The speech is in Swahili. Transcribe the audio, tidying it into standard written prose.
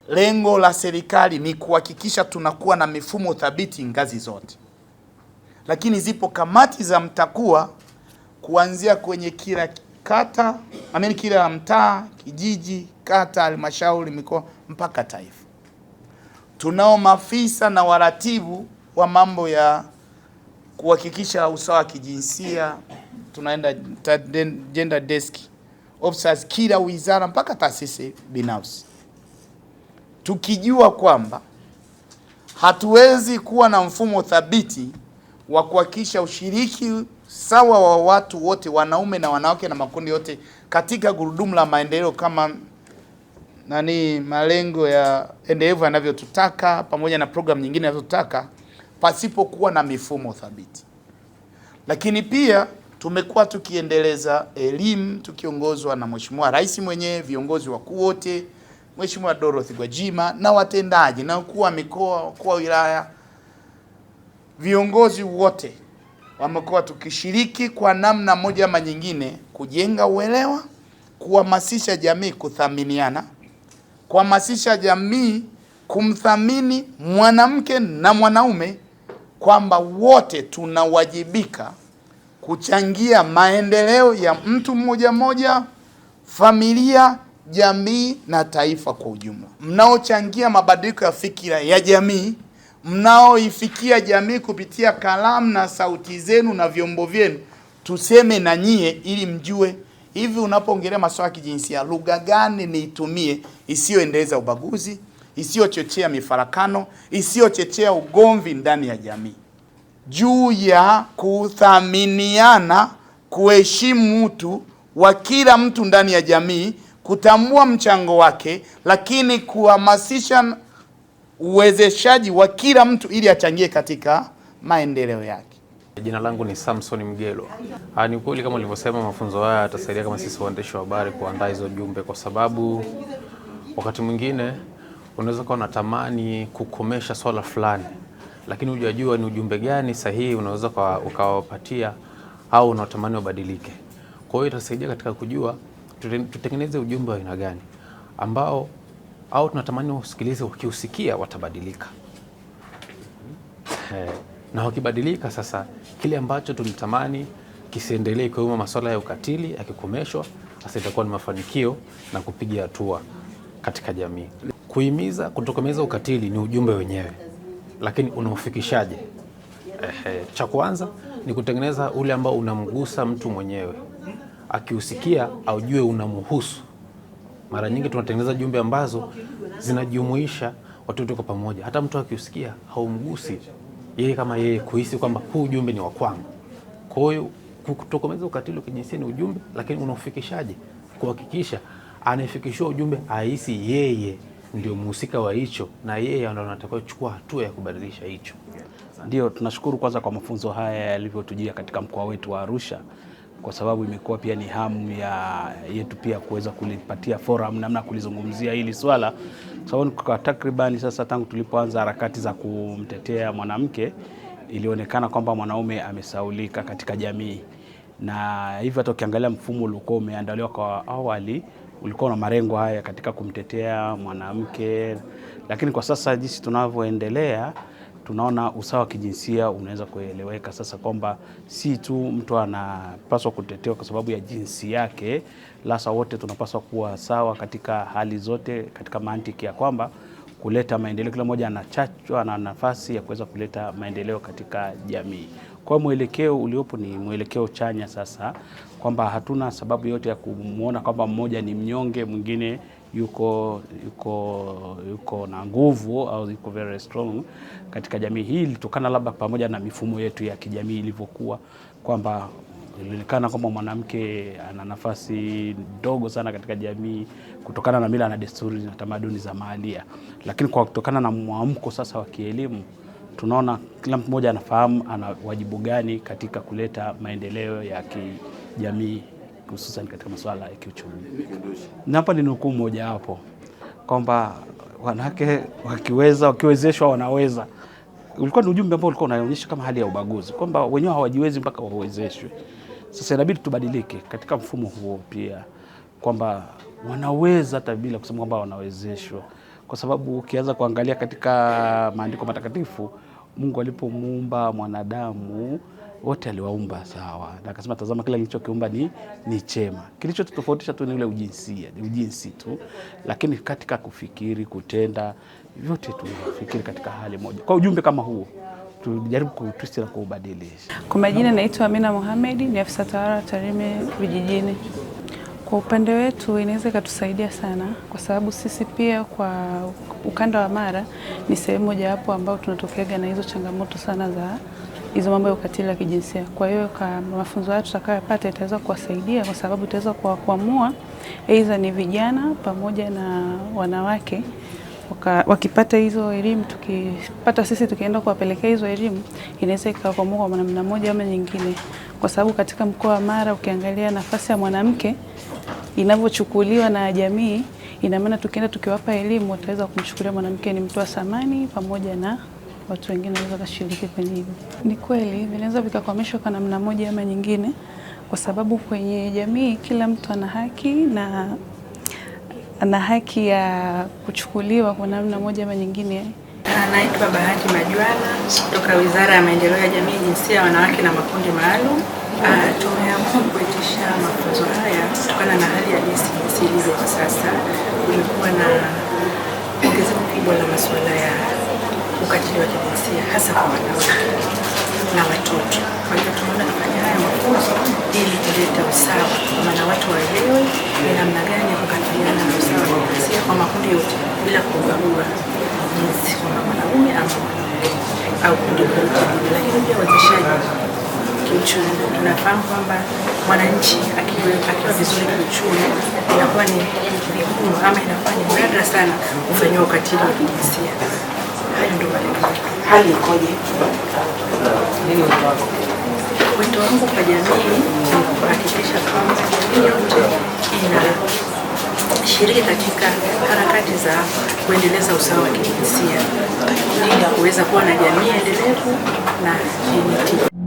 lengo la serikali ni kuhakikisha tunakuwa na mifumo thabiti ngazi zote, lakini zipo kamati za mtakuwa kuanzia kwenye kila kata, kila mtaa, kijiji, kata, halmashauri, mikoa mpaka taifa. Tunao maafisa na waratibu wa mambo ya kuhakikisha usawa wa kijinsia, tunaenda gender desk officers kila wizara mpaka taasisi binafsi, tukijua kwamba hatuwezi kuwa na mfumo thabiti wa kuhakikisha ushiriki sawa wa watu wote, wanaume na wanawake na makundi yote katika gurudumu la maendeleo kama malengo ya endelevu yanavyotutaka pamoja na program nyingine zinazotaka, pasipokuwa na mifumo thabiti. Lakini pia tumekuwa tukiendeleza elimu tukiongozwa na Mheshimiwa Rais mwenyewe, viongozi wakuu wote, Mheshimiwa Dorothy Gwajima na watendaji na wakuu wa mikoa, wakuu wa wilaya, viongozi wote wamekuwa tukishiriki kwa namna moja ama nyingine kujenga uelewa, kuhamasisha jamii kuthaminiana, kuhamasisha jamii kumthamini mwanamke na mwanaume, kwamba wote tunawajibika kuchangia maendeleo ya mtu mmoja mmoja, familia, jamii na taifa kwa ujumla. Mnaochangia mabadiliko ya fikira ya jamii, mnaoifikia jamii kupitia kalamu na sauti zenu na vyombo vyenu, tuseme na nyie ili mjue hivi unapoongelea masuala ya kijinsia lugha gani niitumie isiyoendeleza ubaguzi, isiyochochea mifarakano, isiyochochea ugomvi ndani ya jamii. Juu ya kuthaminiana, kuheshimu mtu wa kila mtu ndani ya jamii, kutambua mchango wake, lakini kuhamasisha uwezeshaji wa kila mtu ili achangie katika maendeleo yake. Jina langu ni Samson Mgelo. Ni kweli kama nilivyosema, mafunzo haya yatasaidia kama sisi waandishi wa habari kuandaa hizo jumbe, kwa sababu wakati mwingine unaweza kuwa unatamani kukomesha swala fulani, lakini hujajua ni ujumbe gani sahihi unaweza ukawapatia au unatamani wabadilike. Kwa hiyo itasaidia katika kujua tutengeneze ujumbe wa aina gani ambao au tunatamani usikilize, ukiusikia watabadilika. Na wakibadilika sasa, kile ambacho tulitamani kisiendelee kwa masuala ya ukatili yakikomeshwa, sasa itakuwa ni mafanikio na kupiga hatua katika jamii. Kuhimiza kutokomeza ukatili ni ujumbe wenyewe, lakini unaufikishaje? Cha kwanza ni kutengeneza ule ambao unamgusa mtu mwenyewe, akiusikia aujue unamhusu. Mara nyingi tunatengeneza jumbe ambazo zinajumuisha watu wote kwa pamoja, hata mtu akiusikia haumgusi yeye kama yeye kuhisi kwamba huu ujumbe ni wa kwangu. Kwa hiyo kutokomeza ukatili wa kijinsia ni ujumbe, lakini unaufikishaje? Kuhakikisha anayefikishwa ujumbe ahisi yeye ndio mhusika wa hicho na yeye ndio anatakiwa kuchukua hatua ya kubadilisha hicho. Ndio, tunashukuru kwanza kwa mafunzo haya yalivyotujia katika mkoa wetu wa Arusha, kwa sababu imekuwa pia ni hamu yetu pia kuweza kulipatia forum namna kulizungumzia hili swala, kwa sababu kwa takribani sasa tangu tulipoanza harakati za kumtetea mwanamke, ilionekana kwamba mwanaume amesaulika katika jamii, na hivyo hata ukiangalia mfumo uliokuwa umeandaliwa kwa awali ulikuwa na malengo haya katika kumtetea mwanamke, lakini kwa sasa jinsi tunavyoendelea tunaona usawa wa kijinsia unaweza kueleweka sasa, kwamba si tu mtu anapaswa kutetewa kwa sababu ya jinsi yake, lasa wote tunapaswa kuwa sawa katika hali zote, katika mantiki ya kwamba kuleta maendeleo, kila mmoja anachachwa na nafasi ya kuweza kuleta maendeleo katika jamii. Kwa mwelekeo uliopo ni mwelekeo chanya sasa, kwamba hatuna sababu yote ya kumuona kwamba mmoja ni mnyonge, mwingine yuko na nguvu au yuko very strong katika jamii hii. Ilitokana labda pamoja na mifumo yetu ya kijamii ilivyokuwa, kwamba ilionekana kwamba mwanamke ana nafasi ndogo sana katika jamii kutokana na mila na desturi na tamaduni za mahalia. Lakini kwa kutokana na mwamko sasa wa kielimu, tunaona kila mmoja anafahamu ana wajibu gani katika kuleta maendeleo ya kijamii, hususan katika masuala ya kiuchumi. Na hapa ni nukuu moja hapo kwamba wanawake wakiwezeshwa wanaweza. Ulikuwa ni ujumbe ambao ulikuwa unaonyesha kama hali ya ubaguzi, kwamba wenyewe hawajiwezi mpaka wawezeshwe. Sasa inabidi tubadilike katika mfumo huo pia, kwamba wanaweza hata bila kusema kwamba wanawezeshwa, kwa sababu ukianza kuangalia katika maandiko matakatifu, Mungu alipomuumba mwanadamu wote aliwaumba sawa, na akasema tazama kila nilichokiumba ni chema. Kilichotofautisha tu ni ule ujinsi tu, lakini katika kufikiri, kutenda, vyote tunafikiri katika hali moja. Kwa ujumbe kama huo tujaribu kutwist na kuubadilisha. Kwa majina naitwa Amina Mohamed, ni afisa tawala Tarime vijijini. Kwa upande wetu inaweza ikatusaidia sana, kwa sababu sisi pia kwa ukanda wa Mara ni sehemu moja hapo ambao tunatokeaga na hizo changamoto sana za hizo mambo ya ukatili wa kijinsia. Kwa hiyo kwa mafunzo haya tutakayopata itaweza kuwasaidia, kwa sababu itaweza kuamua aidha ni vijana pamoja na wanawake wakipata hizo elimu, tukipata sisi tukienda kuwapelekea hizo elimu, inaweza ikaamua kwa namna moja ama nyingine, kwa sababu katika mkoa wa Mara ukiangalia nafasi ya mwanamke inavyochukuliwa na jamii, ina maana tukienda tukiwapa elimu wataweza kumchukulia mwanamke ni mtu wa thamani, pamoja na watu wengine wanaweza kushiriki kwenye hilo. Ni kweli vinaweza vikakwamishwa kwa namna moja ama nyingine, kwa sababu kwenye jamii kila mtu ana haki na ana haki ya kuchukuliwa kwa namna moja ama nyingine. Naitwa Bahati Majwala kutoka Wizara ya Maendeleo ya Jamii, Jinsia, Wanawake na Makundi Maalum. Tumeamua kuitisha mafunzo haya kutokana na hali ya jinsi ilivyo kwa sasa. Kumekuwa na ongezeko kubwa la masuala ya ukatili wa kijinsia hasa kwa wanawake na watoto. Kwa hiyo tumeona kufanya haya mafunzo ili kuleta usawa, kwa maana watu waelewe ni namna gani ya kukabiliana na usawa wa kijinsia kwa makundi yote bila kubagua jinsi kwamba mwanaume au mwanamke au kundi lolote. Lakini pia wezeshaji kiuchumi. Tunafahamu kwamba mwananchi akiwa vizuri kiuchumi inakuwa ni vigumu ama inakuwa ni nadra sana kufanywa ukatili wa kijinsia. Hayo ndio malengo. Hali ikoje? Wito wangu kwa jamii ni kuhakikisha kwamba jamii yote inashiriki katika harakati za kuendeleza usawa wa kijinsia ili kuweza kuwa na jamii endelevu na yenye tija.